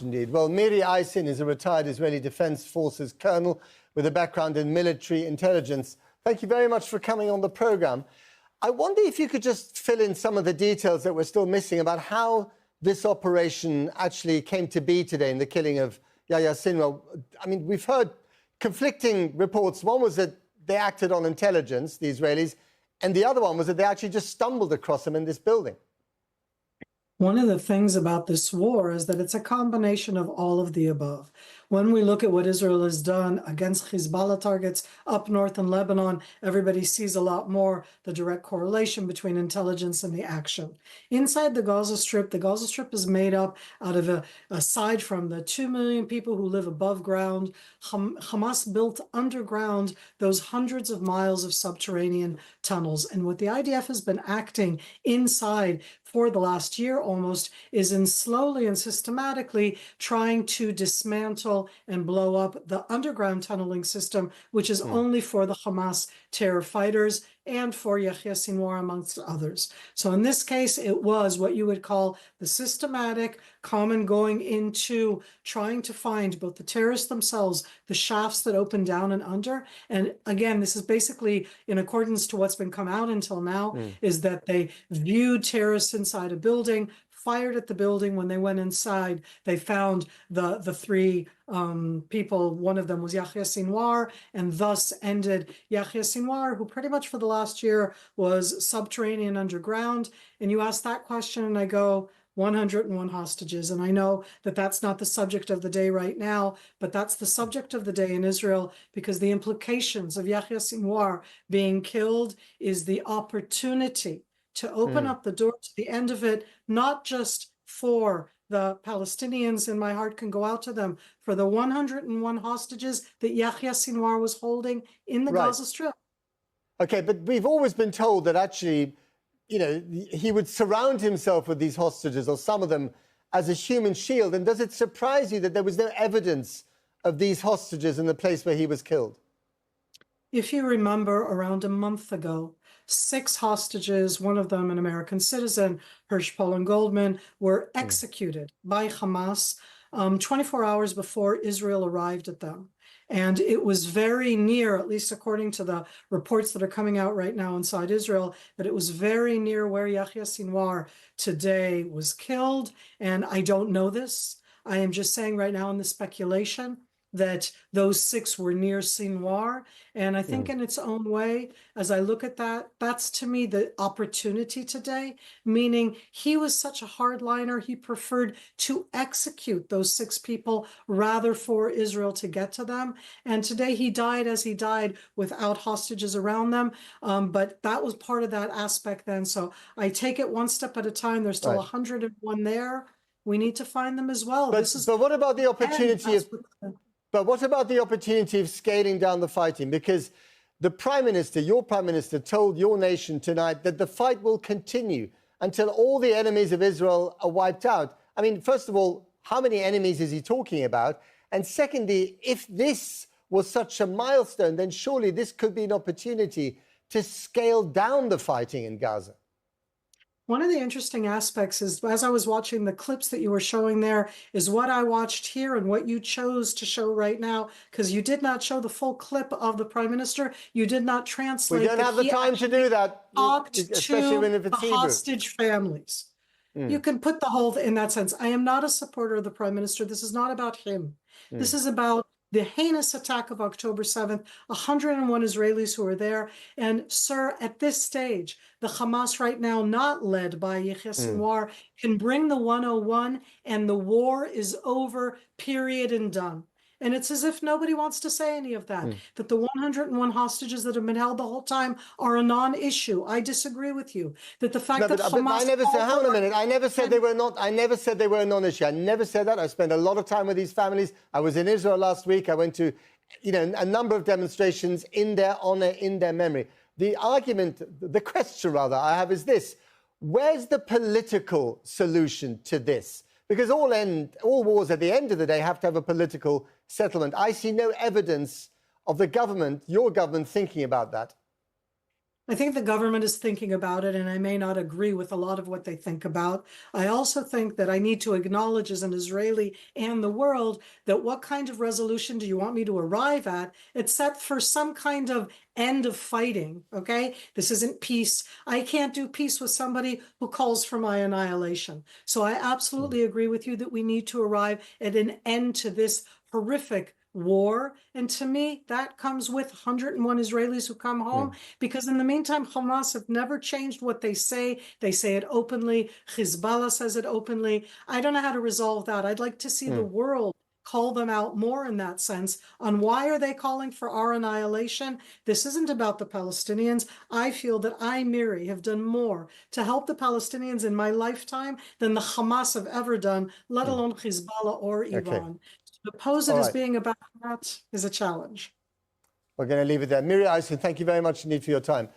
Indeed. Well, Miri is a retired Israeli Defense Forces colonel with a background in military intelligence. Thank you very much for coming on the program. I wonder if you could just fill in some of the details that we're still missing about how this operation actually came to be today in the killing of Yahya Sinwar. I mean, we've heard conflicting reports. One was that they acted on intelligence, the Israelis, and the other one was that they actually just stumbled across him in this building. One of the things about this war is that it's a combination of all of the above. When we look at what Israel has done against Hezbollah targets up north in Lebanon, everybody sees a lot more the direct correlation between intelligence and the action. Inside the Gaza Strip is made up out of, aside from the 2 million people who live above ground, Hamas built underground those hundreds of miles of subterranean tunnels. And what the IDF has been acting inside for the last year almost is in slowly and systematically trying to dismantle and blow up the underground tunneling system, which is only for the Hamas terror fighters and for Yahya Sinwar, amongst others. So in this case, it was what you would call the systematic common going into trying to find both the terrorists themselves, the shafts that open down and under. And again, this is basically in accordance to what's been come out until now, is that they viewed terrorists inside a building, fired at the building. When they went inside, they found the three people. One of them was Yahya Sinwar, and thus ended Yahya Sinwar, who pretty much for the last year was subterranean underground. And you ask that question, and I go, 101 hostages. And I know that that's not the subject of the day right now, but that's the subject of the day in Israel, because the implications of Yahya Sinwar being killed is the opportunity to open up the door to the end of it, not just for the Palestinians, and my heart can go out to them, for the 101 hostages that Yahya Sinwar was holding in the Gaza Strip. Okay, but we've always been told that actually, you know, he would surround himself with these hostages, or some of them, as a human shield. And does it surprise you that there was no evidence of these hostages in the place where he was killed? If you remember, around a month ago, 6 hostages, one of them an American citizen, Paul and Goldman, were executed by Hamas 24 hours before Israel arrived at them. And it was very near, at least according to the reports that are coming out right now inside Israel, that it was very near where Yahya Sinwar today was killed. And I don't know this. I am just saying right now in the speculation that those 6 were near Sinwar. And I think in its own way, as I look at that, that's to me the opportunity today, meaning he was such a hardliner, he preferred to execute those 6 people rather for Israel to get to them. And today he died as he died without hostages around them. But that was part of that aspect then. So I take it one step at a time. There's still 101 there. We need to find them as well. But what about the opportunity of... But what about the opportunity of scaling down the fighting? Because the Prime Minister, your Prime Minister, told your nation tonight that the fight will continue until all the enemies of Israel are wiped out. I mean, first of all, how many enemies is he talking about? And secondly, if this was such a milestone, then surely this could be an opportunity to scale down the fighting in Gaza. One of the interesting aspects is, as I was watching the clips that you were showing there, is what I watched here and what you chose to show right now, because you did not show the full clip of the Prime Minister. You did not translate. We don't have the time to do that, especially when it's Hebrew. Hostage families. You can put the whole in that sense. I am not a supporter of the Prime Minister. This is not about him. This is about the heinous attack of October 7th, 101 Israelis who were there. And sir, at this stage, the Hamas right now, not led by Yahya Sinwar, can bring the 101 and the war is over, period, and done. And it's as if nobody wants to say any of that, that the 101 hostages that have been held the whole time are a non-issue. I disagree with you. That the fact that Hamas... I never said, hold on a minute, I never said they were not, I never said they were a non-issue. I never said that. I spent a lot of time with these families. I was in Israel last week. I went to, you know, a number of demonstrations in their honor, in their memory. The argument, the question rather, I have is this: where's the political solution to this? Because all wars at the end of the day have to have a political settlement. I see no evidence of the government, your government, thinking about that. I think the government is thinking about it, and I may not agree with a lot of what they think about. I also think that I need to acknowledge as an Israeli and the world that what kind of resolution do you want me to arrive at? It's set for some kind of end of fighting, okay? This isn't peace. I can't do peace with somebody who calls for my annihilation. So I absolutely agree with you that we need to arrive at an end to this horrific war. And to me, that comes with 101 Israelis who come home, because in the meantime, Hamas have never changed what they say. They say it openly. Hezbollah says it openly. I don't know how to resolve that. I'd like to see the world call them out more in that sense on why are they calling for our annihilation. This isn't about the Palestinians. I feel that I, Miri, have done more to help the Palestinians in my lifetime than the Hamas have ever done, let alone Hezbollah or Iran. Okay. To pose it All as right. being about that is a challenge. We're going to leave it there. Miri, thank you very much indeed for your time.